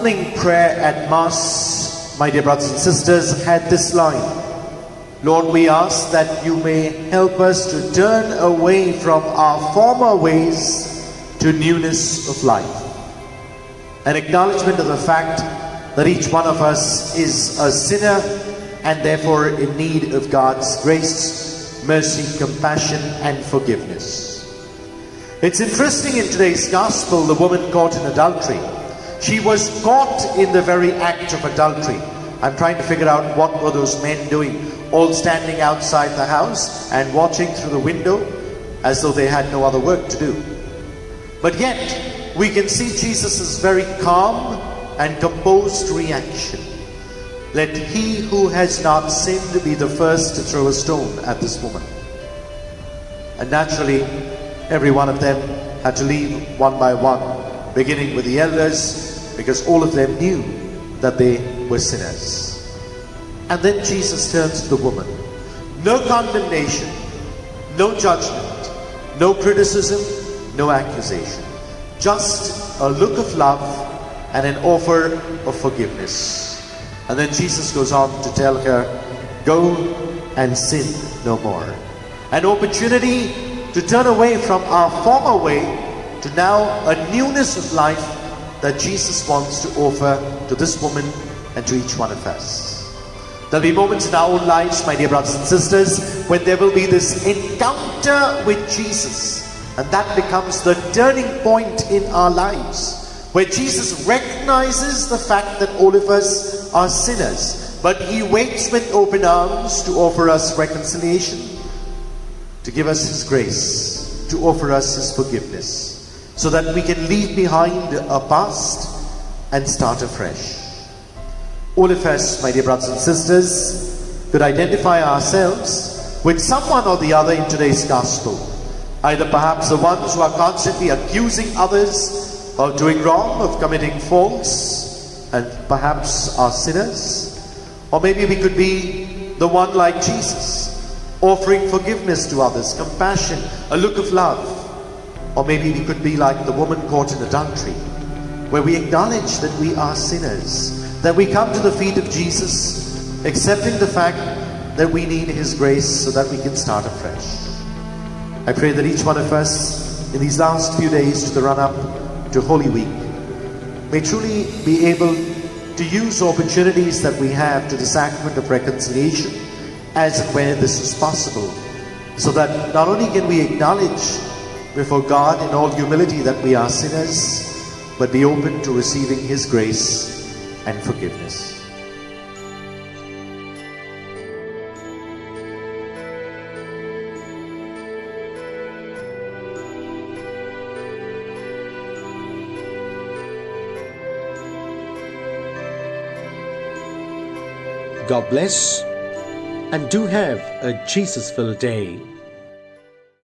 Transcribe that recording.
opening prayer at Mass, my dear brothers and sisters, had this line: Lord, we ask that you may help us to turn away from our former ways to newness of life. An acknowledgement of the fact that each one of us is a sinner and therefore in need of God's grace, mercy, compassion, and forgiveness. It's interesting, in today's gospel, the woman caught in adultery. She was caught in the very act of adultery. I'm trying to figure out what were those men doing, all standing outside the house and watching through the window as though they had no other work to do. But yet, we can see Jesus' very calm and composed reaction. Let he who has not sinned be the first to throw a stone at this woman. And naturally, every one of them had to leave one by one, beginning with the elders, because all of them knew that they were sinners. And then Jesus turns to the woman. No condemnation, no judgment, no criticism, no accusation. Just a look of love and an offer of forgiveness. And then Jesus goes on to tell her, go and sin no more. An opportunity to turn away from our former way to now a newness of life that Jesus wants to offer to this woman and to each one of us. There'll be moments in our own lives, my dear brothers and sisters, when there will be this encounter with Jesus, and that becomes the turning point in our lives, where Jesus recognizes the fact that all of us are sinners, but he waits with open arms to offer us reconciliation, to give us his grace, to offer us his forgiveness, so that we can leave behind a past and start afresh. All of us, my dear brothers and sisters, could identify ourselves with someone or the other in today's gospel. Either perhaps the ones who are constantly accusing others of doing wrong, of committing faults, and perhaps are sinners. Or maybe we could be the one like Jesus, offering forgiveness to others, compassion, a look of love. Or maybe we could be like the woman caught in adultery, where we acknowledge that we are sinners, that we come to the feet of Jesus, accepting the fact that we need his grace so that we can start afresh. I pray that each one of us in these last few days to the run-up to Holy Week may truly be able to use opportunities that we have to the sacrament of reconciliation as and where this is possible, so that not only can we acknowledge before God in all humility that we are sinners, but be open to receiving his grace and forgiveness. God bless, and do have a Jesus-filled day.